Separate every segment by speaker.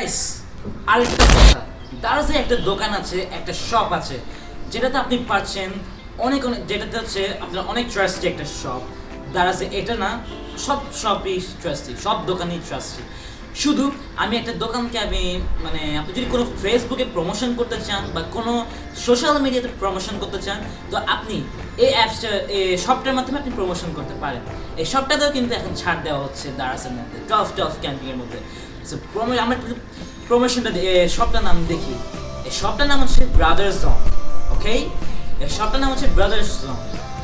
Speaker 1: Guys আরেকটা কথা, দারাজে একটা দোকান আছে, একটা শপ আছে যেটাতে আপনি পাচ্ছেন অনেক অনেক, যেটাতে হচ্ছে আপনার অনেক ট্রাস্টি একটা শপ। দারাজে এটা না, সব শপই ট্রাস্টি, সব দোকানই ট্রাস্টি। শুধু আমি একটা দোকানকে আমি মানে আপনি যদি কোনো ফেসবুকে প্রমোশন করতে চান বা কোনো সোশ্যাল মিডিয়াতে প্রমোশন করতে চান, তো আপনি এই অ্যাপসটা, এই শপটার মাধ্যমে আপনি প্রমোশন করতে পারেন। এই শপটাতেও কিন্তু এখন ছাড় দেওয়া হচ্ছে দারাজের মধ্যে, 12 ক্যাম্পিংয়ের মধ্যে। সো আমরা প্রমোশনটা শপটার নাম দেখি। এই শপটার নাম হচ্ছে ব্রাদারজোন। ওকে, এই শপটার নাম হচ্ছে ব্রাদারজোন।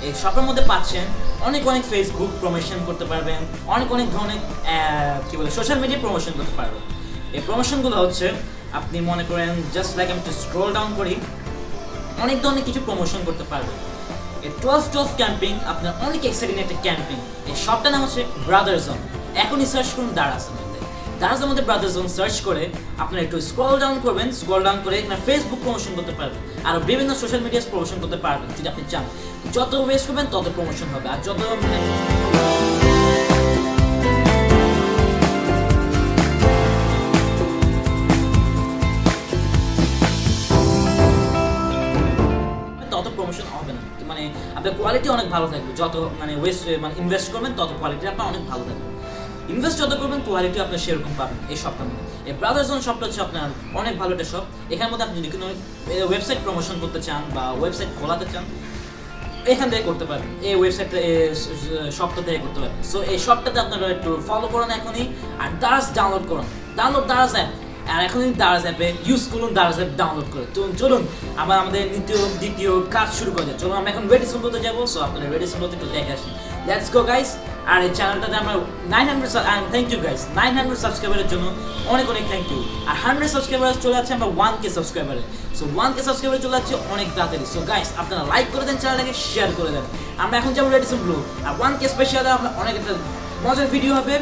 Speaker 1: এই শপের মধ্যে পাচ্ছেন অনেক অনেক ফেসবুক প্রমোশন করতে পারবেন, অনেক অনেক ধরনের কী বলে সোশ্যাল মিডিয়া প্রমোশন করতে পারবেন। এই প্রমোশনগুলো হচ্ছে আপনি মনে করেন জাস্ট লাইক আমি একটু স্ক্রল ডাউন করি, অনেক ধরনের কিছু প্রমোশন করতে পারবেন। এই 12 ক্যাম্পিং আপনার অনেক এক্সাইটিং একটা ক্যাম্পিং। এই শপটার নাম হচ্ছে ব্রাদারজোন। এখনই সার্চ করুন দারাজের মধ্যে, দারাজের মধ্যে ব্রাদারজোন সার্চ করে আপনারা একটু স্ক্রল ডাউন করবেন, স্ক্রল ডাউন করে এখানে ফেসবুক প্রমোশন করতে পারবেন, আর বিভিন্ন সোশ্যাল মিডিয়া প্রমোশন করতে পারবেন যদি আপনি চান। যত ওয়েস্ট করবেন তত প্রমোশন হবে, আর যত তত প্রমোশন হবে না, মানে আপনার কোয়ালিটি অনেক ভালো থাকবে। যত মানে ওয়েস্ট মানে ইনভেস্ট করবেন তত কোয়ালিটি আপনার অনেক ভালো থাকবে। ইনভেস্ট যত করবেন কোয়ালিটি আপনার সেরকম পাবেন এই শপটার মধ্যে। এই ব্রাদারজোন শপটা হচ্ছে আপনার অনেক ভালো একটা শপ। এখানের মধ্যে আপনি যদি কোনো ওয়েবসাইট প্রমোশন করতে চান বা ওয়েবসাইট খোলাতে চান, এখান থেকে করতে পারেন, এই ওয়েবসাইটটা শপটা থেকে করতে পারেন। সো এই শপটাতে আপনারা একটু ফলো করুন এখনই, আর দারাজ ডাউনলোড করুন, দারাজ অ্যাপ। আর এখনই দারাজ অ্যাপে ইউজ করুন, দারাজ অ্যাপ ডাউনলোড করে। তো চলুন আবার আমাদের দ্বিতীয় কাজ শুরু করে যাই। চলুন আমরা এখন রেডিসন করতে যাবো। সো আপনারা রেডিসন করতে একটু দেখে আসি। Let's go guys. আর এই চ্যানেলটাতে আমরা 900 থ্যাংক ইউ গাইস, 900 সাবস্ক্রাইবারের জন্য অনেক অনেক থ্যাংক ইউ। আর 100 সাবস্ক্রাইবার চলে যাচ্ছে আমরা 1K সাবস্ক্রাইবারে। সো 1K সাবস্ক্রাইবার চলে যাচ্ছে অনেক তাড়াতাড়ি। সো গাইস আপনারা লাইক করে দেন, চ্যানেলটাকে শেয়ার করে দেন। আমরা এখন যাবো রেডিসন ব্লু, আর 1K স্পেশালে আমরা অনেক একটা মজার ভিডিও হবে।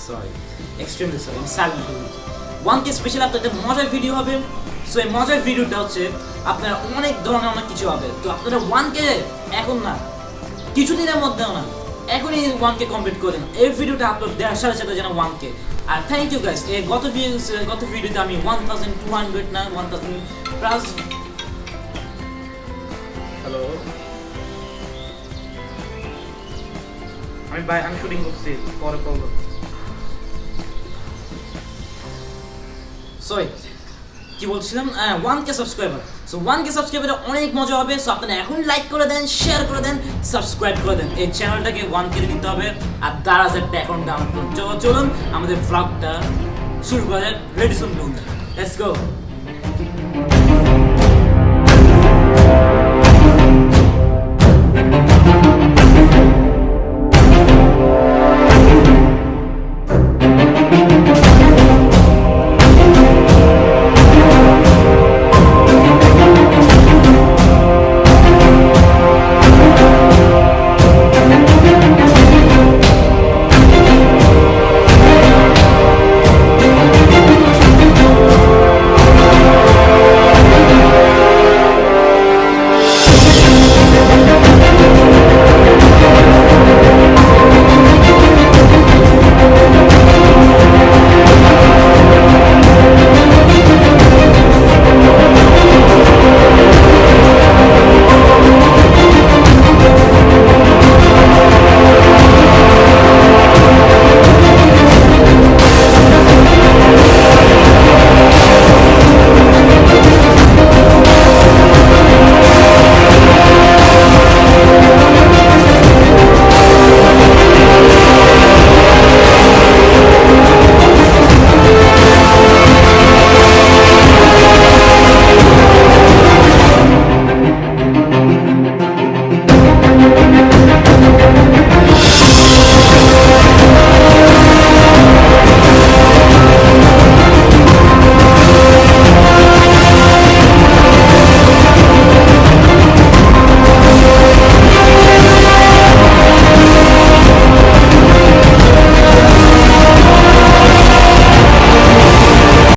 Speaker 1: সরি এক্সট্রিমলি সরি, আমি সাইলেন্ট করি। 1K স্পেশাল আপনাদের মজার ভিডিও হবে। সো এই মজার ভিডিওটা হচ্ছে আপনার অনেক ধরনের অনেক কিছু হবে। তো আপনারা 1K এখন না, কিছুদিনের মধ্যেও না, এখনই 1K কমপ্লিট করেন। এই ভিডিওটা আপলোড দেওয়ার সাথে সাথে যেন 1K। আর থ্যাংক ইউ গাইস। এই গত ভিডিওতে আমি 1200 না 1000 প্লাস। হ্যালো, আমি শুটিং করছি, পরে করবো। সরি কি বলছিলাম, 1K সাবস্ক্রাইবার। সো 1K সাবস্ক্রাইবারে অনেক মজা হবে। সো আপনারা এখন লাইক করে দেন, শেয়ার করে দেন, সাবস্ক্রাইব করে দেন। এই চ্যানেলটাকে 1K দিতে হবে, আর দারাজ একটা অ্যাকাউন্ট ডাউনলোড করুন। চলুন আমাদের ভ্লগটা শুরু করা যাক রেডিসন ব্লু। Let's go.